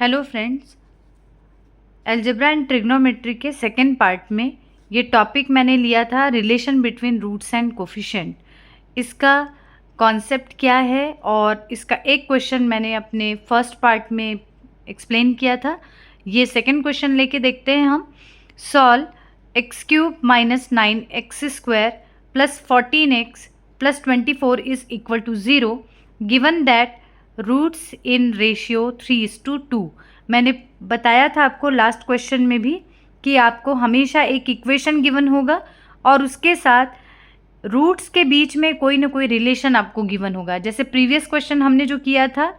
Hello friends, algebra and trigonometry के second part में ये टॉपिक मैंने लिया था relation between roots and coefficient. इसका कॉन्सेप्ट क्या है और इसका एक क्वेश्चन मैंने अपने फर्स्ट पार्ट में एक्सप्लेन किया था। ये सेकेंड क्वेश्चन लेके देखते हैं हम। Solve x cube minus 9x² plus 14x plus 24 is equal to 0 given that roots in ratio 3:2। मैंने बताया था आपको लास्ट क्वेश्चन में भी कि आपको हमेशा एक इक्वेशन गिवन होगा और उसके साथ रूट्स के बीच में कोई ना कोई रिलेशन आपको गिवन होगा। जैसे प्रीवियस क्वेश्चन हमने जो किया था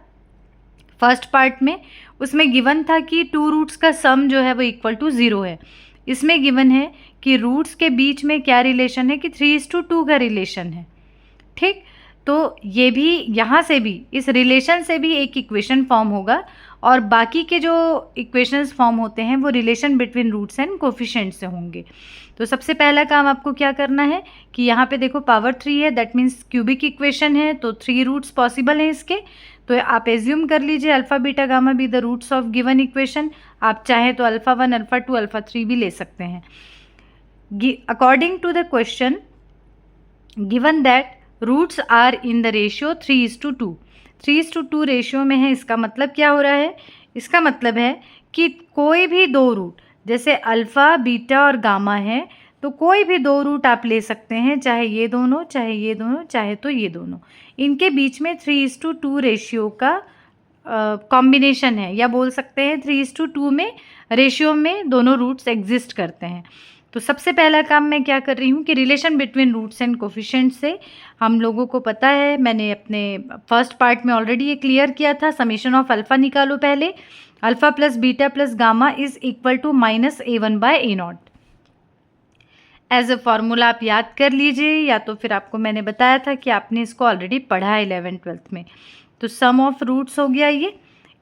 फर्स्ट पार्ट में, उसमें गिवन था कि टू रूट्स का सम जो है वो इक्वल टू 0 है। इसमें गिवन है कि रूट्स के बीच में क्या रिलेशन है कि 3:2 का रिलेशन है। ठीक, तो ये भी यहाँ से भी इस रिलेशन से भी एक इक्वेशन फॉर्म होगा और बाकी के जो इक्वेशंस फॉर्म होते हैं वो relation between roots and coefficient से होंगे। तो सबसे पहला काम आपको क्या करना है कि यहाँ पे देखो पावर 3 है, दैट मीन्स क्यूबिक इक्वेशन है, तो 3 रूट्स पॉसिबल हैं इसके। तो आप एज्यूम कर लीजिए alpha beta gamma be the roots of given equation. आप चाहें तो अल्फ़ा 1 अल्फ़ा 2 अल्फ़ा 3 भी ले सकते हैं। According to the question given that roots are in the ratio 3:2। 3:2 ratio में है। इसका मतलब क्या हो रहा है? इसका मतलब है कि कोई भी दो रूट, जैसे अल्फ़ा बीटा और गामा है, तो कोई भी दो रूट आप ले सकते हैं, चाहे ये दोनों चाहे ये दोनों चाहे तो ये दोनों। इनके बीच में 3:2 रेशियो का कॉम्बिनेशन है, या बोल सकते हैं 3:2 में रेशियो में दोनों रूट्स एग्जिस्ट करते हैं। तो सबसे पहला काम मैं क्या कर रही हूँ कि relation between roots and coefficient से हम लोगों को पता है, मैंने अपने फर्स्ट पार्ट में ऑलरेडी ये क्लियर किया था। समेशन ऑफ अल्फ़ा निकालो पहले, alpha plus beta plus gamma is equal to -a1/a0। As a formula आप याद कर लीजिए, या तो फिर आपको मैंने बताया था कि आपने इसको ऑलरेडी पढ़ा है 11th-12th में। तो सम ऑफ रूट्स हो गया ये।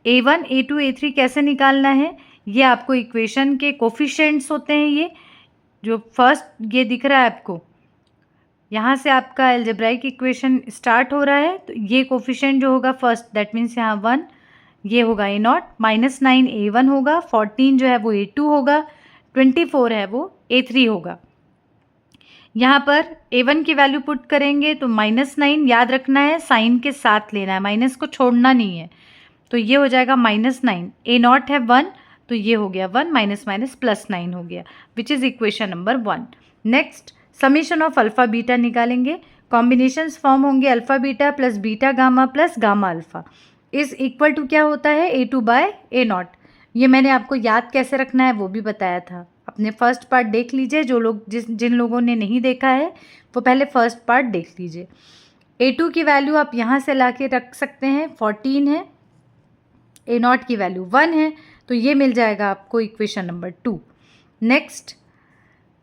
a1 a2 a3 कैसे निकालना है? ये आपको इक्वेशन के कोफिशिएंट्स होते हैं। ये जो फर्स्ट ये दिख रहा है आपको, यहाँ से आपका अलजेब्राइक इक्वेशन स्टार्ट हो रहा है। तो ये कोफिशिएंट जो होगा फर्स्ट, दैट मीन्स यहाँ 1, ये होगा a0, -9 a1 होगा, 14 जो है वो a2 होगा, 24 है वो a3 होगा। यहाँ पर a1 की वैल्यू पुट करेंगे तो -9, याद रखना है साइन के साथ लेना है, माइनस को छोड़ना नहीं है। तो ये हो जाएगा -9, a0 है 1, तो ये हो गया 1 माइनस माइनस +9 हो गया, which is equation number 1। Next summation of alpha beta निकालेंगे। कॉम्बिनेशंस फॉर्म होंगे alpha beta plus beta gamma plus gamma alpha is equal to क्या होता है a2/a0। ये मैंने आपको याद कैसे रखना है वो भी बताया था। अपने फर्स्ट पार्ट देख लीजिए, जो लोग जिन लोगों ने नहीं देखा है वो पहले फर्स्ट पार्ट देख लीजिए। a2 की वैल्यू आप यहाँ से ला के रख सकते हैं, 14 है, a0 की वैल्यू 1 है, तो ये मिल जाएगा आपको equation number 2। Next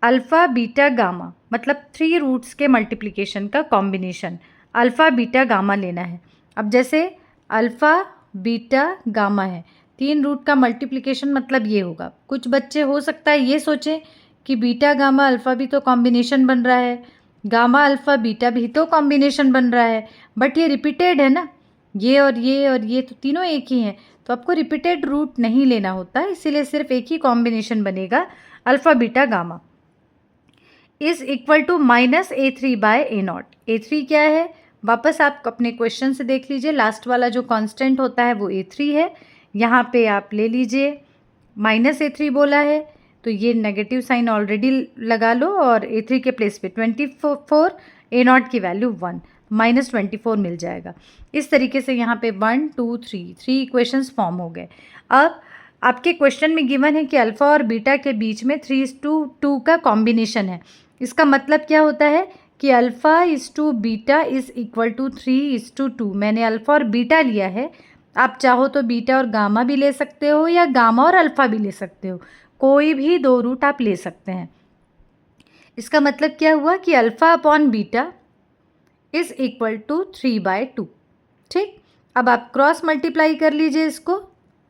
alpha beta gamma, मतलब 3 रूट्स के मल्टीप्लिकेशन का कॉम्बिनेशन, अल्फ़ा बीटा गामा लेना है। अब जैसे अल्फ़ा बीटा गामा है, 3 रूट का मल्टीप्लिकेशन मतलब ये होगा। कुछ बच्चे हो सकता है ये सोचें कि बीटा गामा अल्फ़ा भी तो कॉम्बिनेशन बन रहा है, गामा अल्फ़ा बीटा भी तो कॉम्बिनेशन बन रहा है, बट ये रिपीटेड है ना, ये और ये तो तीनों एक ही हैं। तो आपको रिपीटेड रूट नहीं लेना होता, इसीलिए सिर्फ एक ही कॉम्बिनेशन बनेगा, alpha beta gamma is equal to -a3/a0। a3 क्या है? वापस आप अपने क्वेश्चन से देख लीजिए, लास्ट वाला जो कांस्टेंट होता है वो a3 है। यहाँ पे आप ले लीजिए -a3 बोला है, तो ये नेगेटिव साइन ऑलरेडी लगा लो और a3 के प्लेस पे 24, a0 की वैल्यू 1, -24 मिल जाएगा। इस तरीके से यहाँ पे 1 2 3 इक्वेशंस फॉर्म हो गए। अब आपके क्वेश्चन में गिवन है कि अल्फ़ा और बीटा के बीच में 3:2 का कॉम्बिनेशन है। इसका मतलब क्या होता है कि alpha is to beta is equal to 3:2। मैंने अल्फ़ा और बीटा लिया है, आप चाहो तो बीटा और गामा भी ले सकते हो या गामा और अल्फ़ा भी ले सकते हो, कोई भी दो रूट आप ले सकते हैं। इसका मतलब क्या हुआ कि alpha upon beta is equal to 3/2। ठीक, अब आप क्रॉस मल्टीप्लाई कर लीजिए इसको।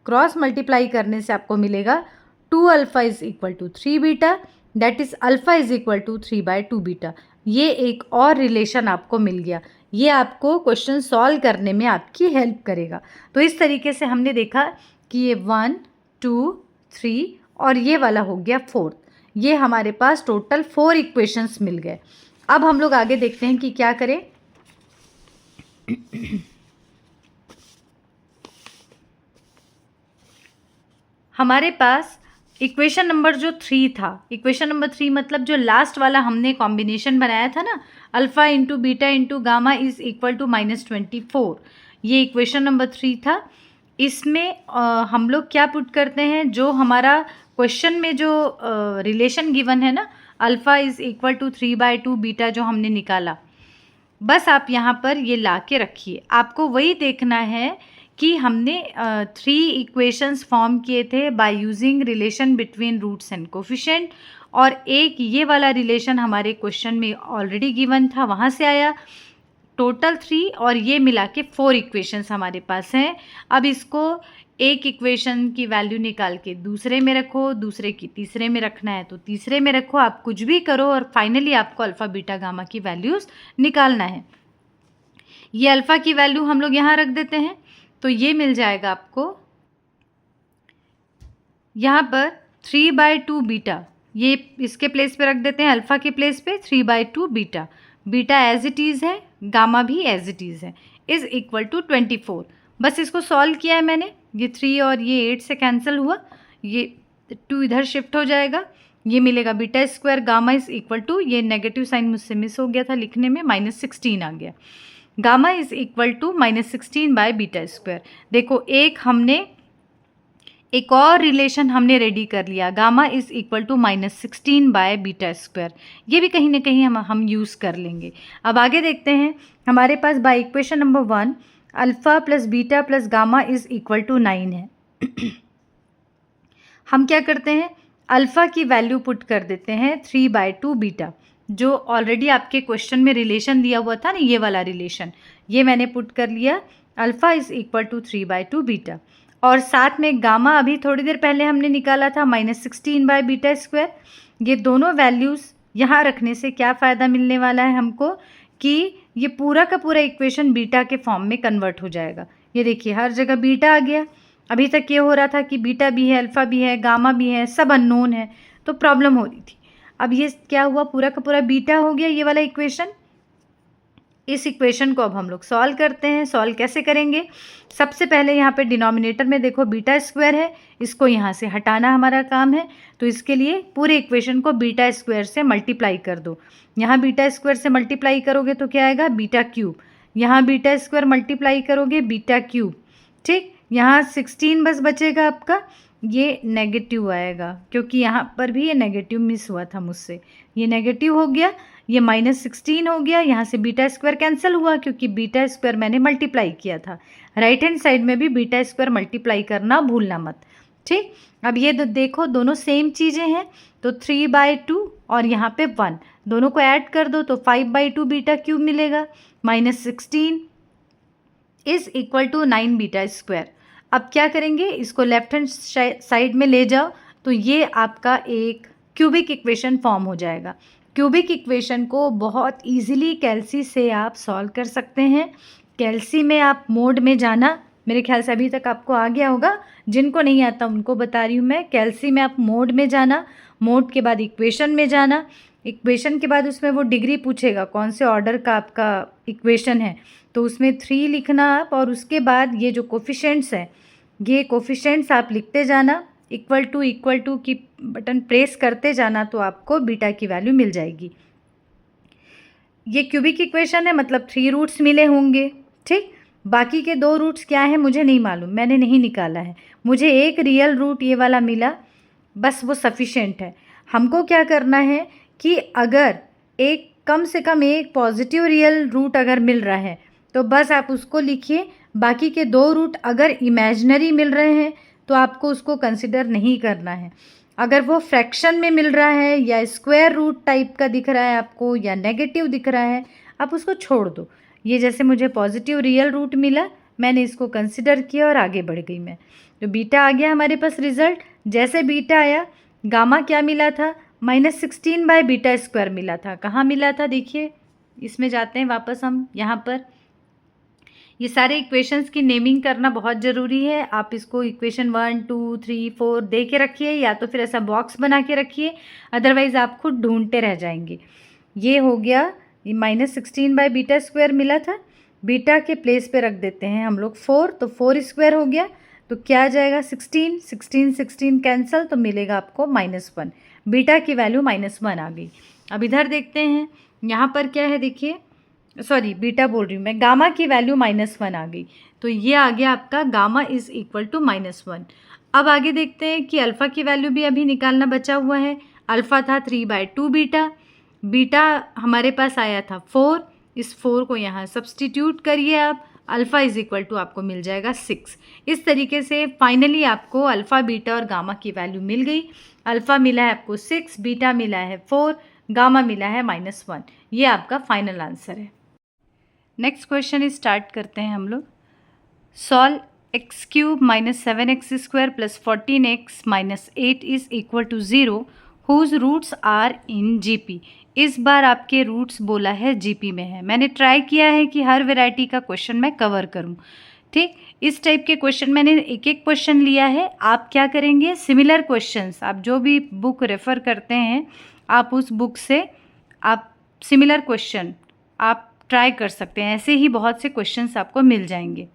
क्रॉस मल्टीप्लाई करने से आपको मिलेगा 2 alpha is equal to 3 beta, that is alpha is equal to 3/2 beta. ये एक और रिलेशन आपको मिल गया। ये आपको क्वेश्चन सॉल्व करने में आपकी हेल्प करेगा। तो इस तरीके से हमने देखा कि ये 1 2 3 और ये वाला हो गया 4th। ये हमारे पास टोटल 4 इक्वेशंस मिल गए। अब हम लोग आगे देखते हैं कि क्या करें। हमारे पास इक्वेशन नंबर जो 3 था, इक्वेशन नंबर 3 मतलब जो लास्ट वाला हमने कॉम्बिनेशन बनाया था ना, alpha into beta into gamma is equal to -24, ये इक्वेशन नंबर 3 था। इसमें हम लोग क्या पुट करते हैं, जो हमारा क्वेश्चन में जो रिलेशन गिवन है ना, alpha is equal to 3/2 beta जो हमने निकाला, बस आप यहाँ पर ये ला के रखिए। आपको वही देखना है कि हमने 3 इक्वेशंस फॉर्म किए थे by using relation between roots and coefficient, और एक ये वाला रिलेशन हमारे क्वेश्चन में ऑलरेडी गिवन था, वहाँ से आया। टोटल 3 और ये मिला के 4 इक्वेशंस हमारे पास हैं। अब इसको एक इक्वेशन की वैल्यू निकाल के दूसरे में रखो, दूसरे की तीसरे में रखना है तो तीसरे में रखो, आप कुछ भी करो और फाइनली आपको अल्फ़ा बीटा गामा की वैल्यूज़ निकालना है। ये अल्फ़ा की वैल्यू हम लोग यहाँ रख देते हैं, तो ये मिल जाएगा आपको यहाँ पर 3/2 बीटा, ये इसके प्लेस पे रख देते हैं, अल्फ़ा के प्लेस पे 3/2 beta, beta as it is है, गामा भी एज इट इज़ है, इज़ इक्वल टू 24। बस इसको सॉल्व किया है मैंने, ये 3 और ये 8 से कैंसिल हुआ, ये 2 इधर शिफ्ट हो जाएगा, ये मिलेगा beta square gamma is equal to, ये नेगेटिव साइन मुझसे मिस हो गया था लिखने में, -16 आ गया। Gamma is equal to -16 by beta square. देखो एक और रिलेशन हमने रेडी कर लिया, gamma is equal to -16 by beta square, ये भी कहीं ना कहीं हम यूज़ कर लेंगे। अब आगे देखते हैं, हमारे पास by equation number 1 alpha plus beta plus gamma is equal to 9 है। हम क्या करते हैं, अल्फ़ा की वैल्यू पुट कर देते हैं 3/2 बीटा, जो ऑलरेडी आपके क्वेश्चन में रिलेशन दिया हुआ था ना, ये वाला रिलेशन, ये मैंने पुट कर लिया, alpha is equal to 3/2 beta, और साथ में गामा अभी थोड़ी देर पहले हमने निकाला था -16 बाय बीटा स्क्वायर। ये दोनों वैल्यूज़ यहाँ रखने से क्या फ़ायदा मिलने वाला है हमको, कि ये पूरा का पूरा इक्वेशन बीटा के फॉर्म में कन्वर्ट हो जाएगा। ये देखिए हर जगह बीटा आ गया। अभी तक ये हो रहा था कि बीटा भी है, अल्फ़ा भी है, गामा भी है, सब अननोन है, तो प्रॉब्लम हो रही थी। अब ये क्या हुआ, पूरा का पूरा बीटा हो गया ये वाला इक्वेशन। इस इक्वेशन को अब हम लोग सॉल्व करते हैं। सॉल्व कैसे करेंगे, सबसे पहले यहाँ पे डिनोमिनेटर में देखो बीटा स्क्वायर है, इसको यहाँ से हटाना हमारा काम है, तो इसके लिए पूरे इक्वेशन को बीटा स्क्वायर से मल्टीप्लाई कर दो। यहाँ बीटा स्क्वायर से मल्टीप्लाई करोगे तो क्या आएगा, बीटा क्यूब, यहाँ बीटा स्क्वायर मल्टीप्लाई करोगे बीटा क्यूब, ठीक। यहाँ 16 बस बचेगा आपका, ये नेगेटिव आएगा क्योंकि यहाँ पर भी ये नेगेटिव मिस हुआ था मुझसे, ये नेगेटिव हो गया, ये -16 हो गया, यहाँ से बीटा स्क्वायर कैंसिल हुआ क्योंकि बीटा स्क्वायर मैंने मल्टीप्लाई किया था। राइट हैंड साइड में भी बीटा स्क्वायर मल्टीप्लाई करना भूलना मत, ठीक। अब ये देखो दोनों सेम चीज़ें हैं, तो 3/2 और यहाँ पे 1, दोनों को ऐड कर दो तो 5/2 बीटा क्यूब मिलेगा, -16 is equal to 9 beta square. अब क्या करेंगे, इसको लेफ्ट हैंड साइड में ले जाओ तो ये आपका एक क्यूबिक इक्वेशन फॉर्म हो जाएगा। क्यूबिक इक्वेशन को बहुत इजीली कैल्सी से आप सॉल्व कर सकते हैं। कैल्सी में आप मोड में जाना, मेरे ख्याल से अभी तक आपको आ गया होगा, जिनको नहीं आता उनको बता रही हूँ मैं। कैल्सी में आप मोड में जाना, मोड के बाद इक्वेशन में जाना, इक्वेशन के बाद उसमें वो डिग्री पूछेगा कौन से ऑर्डर का आपका इक्वेशन है, तो उसमें 3 लिखना आप, और उसके बाद ये जो कोफिशिएंट्स हैं, ये कोफिशिएंट्स आप लिखते जाना, इक्वल टू की बटन प्रेस करते जाना, तो आपको बीटा की वैल्यू मिल जाएगी। ये क्यूबिक इक्वेशन है, मतलब 3 रूट्स मिले होंगे, ठीक। बाकी के 2 रूट्स क्या है मुझे नहीं मालूम, मैंने नहीं निकाला है, मुझे एक रियल रूट ये वाला मिला, बस वो सफिशेंट है। हमको क्या करना है कि अगर एक कम से कम एक पॉजिटिव रियल रूट अगर मिल रहा है तो बस आप उसको लिखिए, बाकी के 2 रूट अगर इमेजिनरी मिल रहे हैं तो आपको उसको कंसिडर नहीं करना है। अगर वो फ्रैक्शन में मिल रहा है या स्क्वायर रूट टाइप का दिख रहा है आपको या नेगेटिव दिख रहा है, आप उसको छोड़ दो। ये जैसे मुझे पॉजिटिव रियल रूट मिला, मैंने इसको कंसिडर किया और आगे बढ़ गई मैं, तो बीटा आ गया हमारे पास रिजल्ट। जैसे बीटा आया, गामा क्या मिला था, -16 बाय बीटा स्क्वायर मिला था। कहाँ मिला था, देखिए इसमें जाते हैं वापस हम, यहाँ पर ये सारे इक्वेशंस की नेमिंग करना बहुत ज़रूरी है। आप इसको इक्वेशन 1 2 3 4 दे के रखिए या तो फिर ऐसा बॉक्स बना के रखिए, अदरवाइज़ आप खुद ढूंढते रह जाएंगे। ये हो गया, ये -16/β² मिला था, बीटा के प्लेस पे रख देते हैं हम लोग 4, तो 4² हो गया, तो क्या आ जाएगा 16, 16 16 कैंसल, तो मिलेगा आपको -1। बीटा की वैल्यू -1 आ गई। अब इधर देखते हैं, यहाँ पर क्या है देखिए, सॉरी बीटा बोल रही हूँ मैं, गामा की वैल्यू -1 आ गई, तो ये आ गया आपका गामा इज़ इक्वल टू -1। अब आगे देखते हैं कि अल्फ़ा की वैल्यू भी अभी निकालना बचा हुआ है। अल्फ़ा था 3/2 बीटा, बीटा हमारे पास आया था 4, इस 4 को यहाँ सब्सटीट्यूट करिए आप, अल्फ़ा इज़ इक्वल टू आपको मिल जाएगा 6। इस तरीके से फाइनली आपको अल्फ़ा बीटा और गामा की वैल्यू मिल गई। अल्फ़ा मिला है आपको 6, बीटा मिला है 4, गामा मिला है -1। ये आपका फाइनल आंसर है। नेक्स्ट क्वेश्चन स्टार्ट करते हैं हम लोग। Solve x³ - 7x² + 14x - 8 is equal to 0 whose roots are in GP. इस बार आपके रूट्स बोला है जीपी में है। मैंने ट्राई किया है कि हर वैरायटी का क्वेश्चन मैं कवर करूं, ठीक। इस टाइप के क्वेश्चन मैंने एक एक क्वेश्चन लिया है। आप क्या करेंगे, सिमिलर क्वेश्चंस, आप जो भी बुक रेफ़र करते हैं आप उस बुक से आप सिमिलर क्वेश्चन आप ट्राई कर सकते हैं। ऐसे ही बहुत से क्वेश्चंस आपको मिल जाएंगे।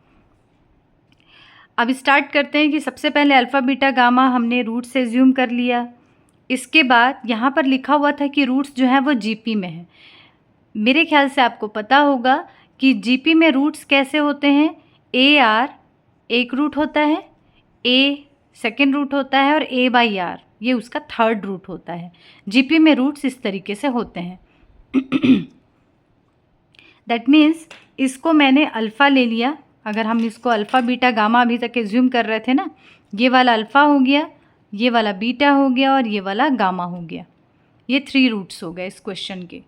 अब स्टार्ट करते हैं कि सबसे पहले अल्फ़ा बीटा गामा हमने रूट से एज्यूम कर लिया। इसके बाद यहाँ पर लिखा हुआ था कि रूट्स जो हैं वो जीपी में है। मेरे ख्याल से आपको पता होगा कि जीपी में रूट्स कैसे होते हैं। ए आर एक रूट होता है, ए सेकेंड रूट होता है और a/r ये उसका थर्ड रूट होता है। जीपी में रूट्स इस तरीके से होते हैं। दैट मीन्स इसको मैंने अल्फ़ा ले लिया। अगर हम इसको अल्फ़ा बीटा गामा अभी तक एज्यूम कर रहे थे ना, ये वाला अल्फ़ा हो गया, ये वाला बीटा हो गया और ये वाला गामा हो गया। ये 3 रूट्स हो गए इस क्वेश्चन के।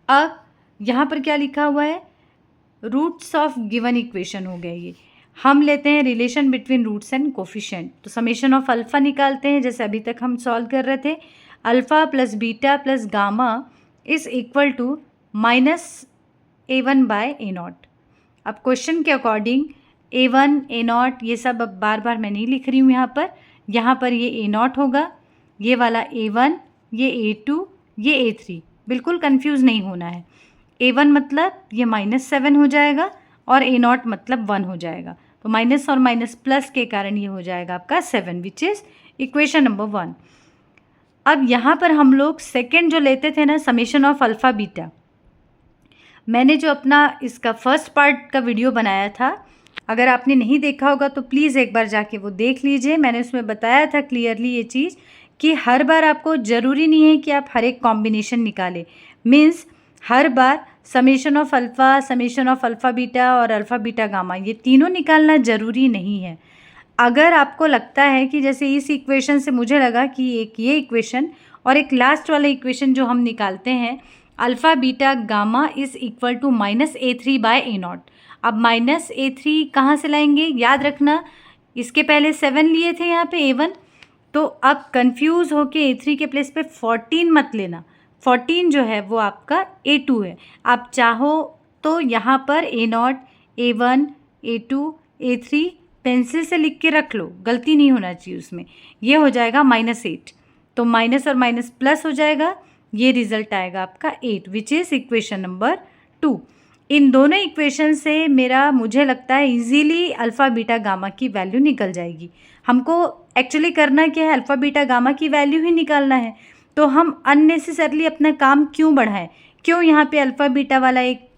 अब यहाँ पर क्या लिखा हुआ है, रूट्स ऑफ गिवन इक्वेशन हो गए ये। हम लेते हैं relation between roots and coefficient, तो समेशन ऑफ अल्फ़ा निकालते हैं जैसे अभी तक हम सॉल्व कर रहे थे। Alpha plus beta plus gamma is equal to -a1/a0। अब क्वेश्चन के अकॉर्डिंग a1 a0 ये सब अब बार बार मैं नहीं लिख रही हूँ यहाँ पर ये a0 होगा, ये वाला a1, ये a2, ये a3। बिल्कुल कंफ्यूज नहीं होना है। a1 मतलब ये -7 हो जाएगा और a0 मतलब 1 हो जाएगा, तो माइनस और माइनस प्लस के कारण ये हो जाएगा आपका 7, विच इज़ इक्वेशन नंबर 1। अब यहाँ पर हम लोग सेकेंड जो लेते थे ना, समेशन ऑफ अल्फ़ा बीटा, मैंने जो अपना इसका फर्स्ट पार्ट का वीडियो बनाया था, अगर आपने नहीं देखा होगा तो प्लीज़ एक बार जाके वो देख लीजिए। मैंने उसमें बताया था क्लियरली ये चीज़ कि हर बार आपको ज़रूरी नहीं है कि आप हर एक कॉम्बिनेशन निकालें। Means her bar summation of alpha beta और अल्फ़ा बीटा गामा ये तीनों निकालना ज़रूरी नहीं है। अगर आपको लगता है कि जैसे इस इक्वेशन से मुझे लगा कि एक ये इक्वेशन और एक लास्ट वाला इक्वेशन जो हम निकालते हैं alpha beta gamma is equal to -a3/a0। अब -a3 कहाँ से लाएंगे, याद रखना इसके पहले 7 लिए थे यहाँ पे a1, तो अब कंफ्यूज होके a3 के प्लेस पे 14 मत लेना। 14 जो है वो आपका a2 है। आप चाहो तो यहाँ पर a0, a1, a2, a3 pencil से लिख के रख लो, गलती नहीं होना चाहिए उसमें। ये हो जाएगा -8, तो माइनस और माइनस प्लस हो जाएगा, ये रिजल्ट आएगा आपका 8, विच इज़ इक्वेशन नंबर 2। इन दोनों इक्वेशन से मुझे लगता है इजीली अल्फ़ा बीटा गामा की वैल्यू निकल जाएगी। हमको एक्चुअली करना क्या है, अल्फ़ा बीटा गामा की वैल्यू ही निकालना है, तो हम अननेसेसरली अपना काम क्यों बढ़ाएं, क्यों यहाँ पे अल्फ़ा बीटा वाला एक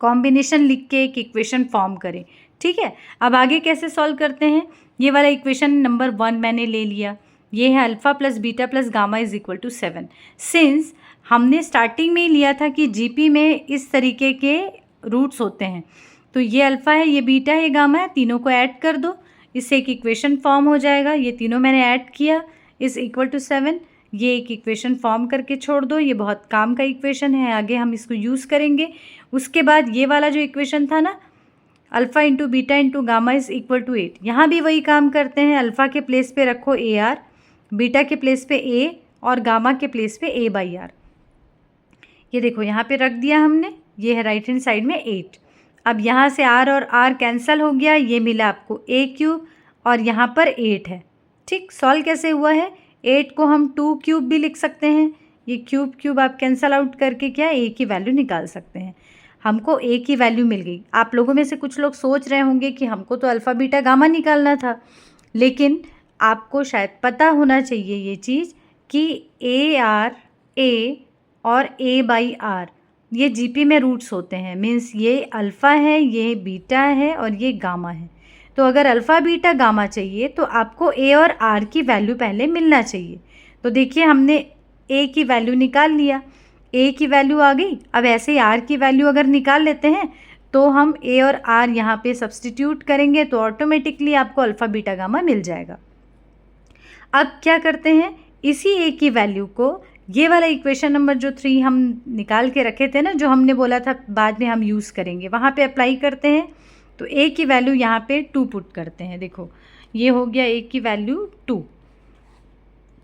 कॉम्बिनेशन लिख के एक इक्वेशन फॉर्म करें। ठीक है, अब आगे कैसे सॉल्व करते हैं। ये वाला इक्वेशन नंबर 1 मैंने ले लिया, ये है alpha plus beta plus gamma is equal to 7। Since हमने स्टार्टिंग में ही लिया था कि जीपी में इस तरीके के रूट्स होते हैं, तो ये अल्फ़ा है, ये बीटा है, ये गामा है, तीनों को ऐड कर दो, इससे एक इक्वेशन फॉर्म हो जाएगा। ये तीनों मैंने ऐड किया इज़ इक्वल टू 7, ये एक इक्वेशन फॉर्म करके छोड़ दो। ये बहुत काम का इक्वेशन है, आगे हम इसको यूज़ करेंगे। उसके बाद ये वाला जो इक्वेशन था ना, alpha into beta into gamma is equal to 8, यहाँ भी वही काम करते हैं। अल्फ़ा के प्लेस पे रखो AR, बीटा के प्लेस पे A और गामा के प्लेस पे A/R। ये देखो यहाँ पे रख दिया हमने, ये है राइट हैंड साइड में 8। अब यहाँ से r और r कैंसिल हो गया, ये मिला आपको a क्यूब और यहाँ पर 8 है। ठीक, सॉल्व कैसे हुआ है, 8 को हम 2 क्यूब भी लिख सकते हैं, ये क्यूब क्यूब आप कैंसिल आउट करके क्या a की वैल्यू निकाल सकते हैं। हमको a की वैल्यू मिल गई। आप लोगों में से कुछ लोग सोच रहे होंगे कि हमको तो अल्फ़ा बीटा गामा निकालना था, लेकिन आपको शायद पता होना चाहिए ये चीज़ कि a और a/r ये जीपी में रूट्स होते हैं, मीन्स ये अल्फ़ा है, ये बीटा है और ये गामा है। तो अगर अल्फ़ा बीटा गामा चाहिए तो आपको a और r की वैल्यू पहले मिलना चाहिए। तो देखिए हमने a की वैल्यू निकाल लिया, a की वैल्यू आ गई। अब ऐसे ही r की वैल्यू अगर निकाल लेते हैं तो हम a और r यहाँ पे सब्सटीट्यूट करेंगे तो ऑटोमेटिकली आपको अल्फ़ा बीटा गामा मिल जाएगा। अब क्या करते हैं, इसी a की वैल्यू को ये वाला इक्वेशन नंबर जो 3 हम निकाल के रखे थे ना, जो हमने बोला था बाद में हम यूज़ करेंगे, वहाँ पे अप्लाई करते हैं। तो a की वैल्यू यहाँ पे 2 पुट करते हैं। देखो ये हो गया a की वैल्यू 2।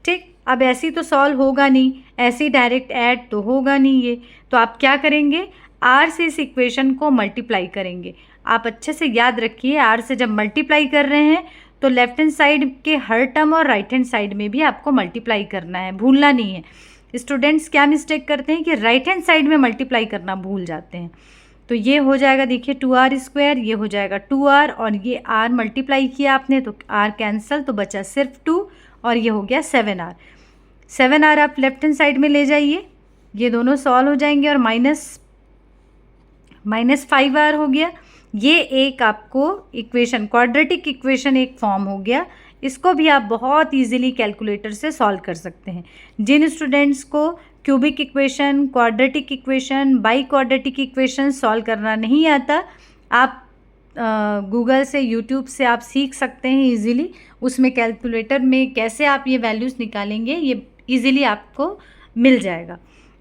ठीक, अब ऐसे ही तो सॉल्व होगा नहीं, ऐसे ही डायरेक्ट ऐड तो होगा नहीं ये। तो आप क्या करेंगे, r से इस इक्वेशन को मल्टीप्लाई करेंगे। आप अच्छे से याद रखिए, r से जब मल्टीप्लाई कर रहे हैं तो लेफ्ट हैंड साइड के हर टर्म और राइट हैंड साइड में भी आपको मल्टीप्लाई करना है, भूलना नहीं है। स्टूडेंट्स क्या मिस्टेक करते हैं कि राइट हैंड साइड में मल्टीप्लाई करना भूल जाते हैं। तो ये हो जाएगा, देखिए 2r², ये हो जाएगा 2r और ये r मल्टीप्लाई किया आपने तो r कैंसिल, तो बचा सिर्फ 2 और ये हो गया 7r। 7r आप लेफ्ट हैंड साइड में ले जाइए, ये दोनों सॉल्व हो जाएंगे और माइनस 5r हो गया। ये एक आपको इक्वेशन, क्वाड्रेटिक इक्वेशन एक फॉर्म हो गया। इसको भी आप बहुत इजीली कैलकुलेटर से सॉल्व कर सकते हैं। जिन स्टूडेंट्स को cubic equation, quadratic equation, by quadratic equation solve करना नहीं आता, आप गूगल से, यूट्यूब से आप सीख सकते हैं इजीली। उसमें कैलकुलेटर में कैसे आप ये वैल्यूज़ निकालेंगे ये इजीली आपको मिल जाएगा।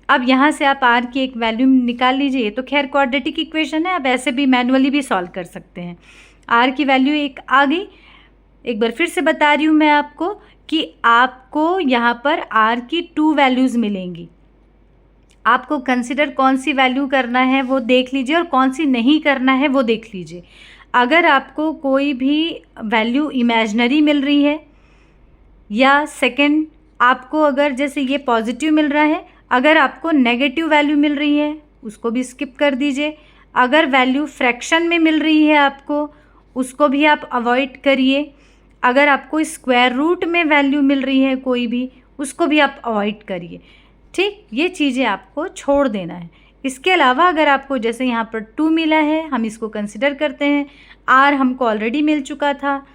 अब यहाँ से आप r की एक वैल्यू निकाल लीजिए। ये तो खैर क्वाड्रेटिक इक्वेशन है, आप ऐसे भी मैनुअली भी सॉल्व कर सकते हैं। r की वैल्यू एक आ गई। एक बार फिर से बता रही हूँ मैं आपको कि आपको यहाँ पर r की 2 वैल्यूज़ मिलेंगी। आपको कंसिडर कौन सी वैल्यू करना है वो देख लीजिए और कौन सी नहीं करना है वो देख लीजिए। अगर आपको कोई भी वैल्यू इमेजिनरी मिल रही है, या सेकंड आपको अगर जैसे ये पॉजिटिव मिल रहा है, अगर आपको नेगेटिव वैल्यू मिल रही है उसको भी स्किप कर दीजिए। अगर वैल्यू फ्रैक्शन में मिल रही है आपको, उसको भी आप अवॉइड करिए। अगर आपको स्क्वायर रूट में वैल्यू मिल रही है कोई भी, उसको भी आप अवॉइड करिए। ठीक, ये चीज़ें आपको छोड़ देना है। इसके अलावा अगर आपको जैसे यहाँ पर 2 मिला है, हम इसको कंसिडर करते हैं। r हमको ऑलरेडी मिल चुका था,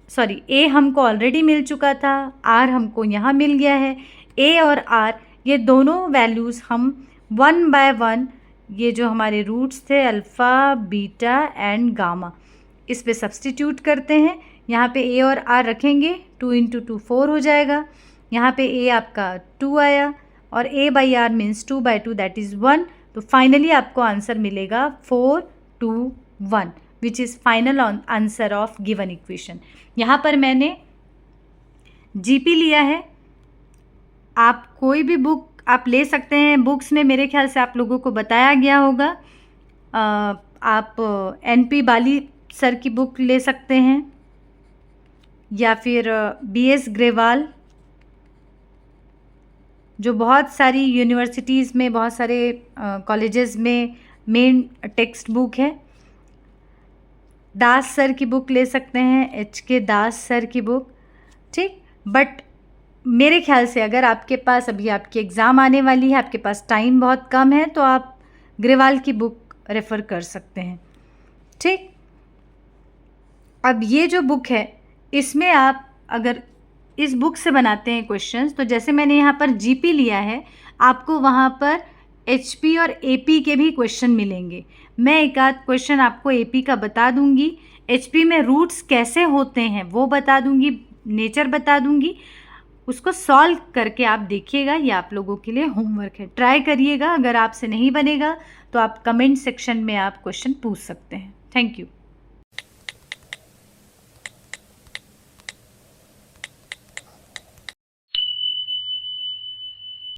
सॉरी a हमको ऑलरेडी मिल चुका था, r हमको यहाँ मिल गया है। a और r ये दोनों वैल्यूज़ हम 1 बाय 1, ये जो हमारे रूट्स थे अल्फ़ा, बीटा एंड गामा, इस पे सब्सटीट्यूट करते हैं। यहाँ पे a और r रखेंगे, 2 × 2 4 हो जाएगा। यहाँ पे a आपका 2 आया और a/r मीन्स 2/2 दैट इज़ 1। तो फाइनली आपको आंसर मिलेगा 4, 2, 1 which is final answer of given equation. यहाँ पर मैंने जीपी लिया है। आप कोई भी बुक आप ले सकते हैं, बुक्स में मेरे ख्याल से आप लोगों को बताया गया होगा। आप NP बाली सर की बुक ले सकते हैं या फिर BS ग्रेवाल, जो बहुत सारी यूनिवर्सिटीज़ में, बहुत सारे कॉलेजेस में मेन टेक्स्ट बुक है। दास सर की बुक ले सकते हैं, HK दास सर की बुक। ठीक, बट मेरे ख्याल से अगर आपके पास अभी आपकी एग्ज़ाम आने वाली है, आपके पास टाइम बहुत कम है, तो आप ग्रेवाल की बुक रेफ़र कर सकते हैं। ठीक, अब ये जो बुक है इसमें आप अगर इस बुक से बनाते हैं क्वेश्चंस, तो जैसे मैंने यहाँ पर जीपी लिया है, आपको वहाँ पर HP और AP के भी क्वेश्चन मिलेंगे। मैं एक आध क्वेश्चन आपको AP का बता दूँगी, HP में रूट्स कैसे होते हैं वो बता दूँगी, नेचर बता दूँगी। उसको सॉल्व करके आप देखिएगा, ये आप लोगों के लिए होमवर्क है, ट्राई करिएगा। अगर आपसे नहीं बनेगा तो आप कमेंट सेक्शन में आप क्वेश्चन पूछ सकते हैं। Thank you.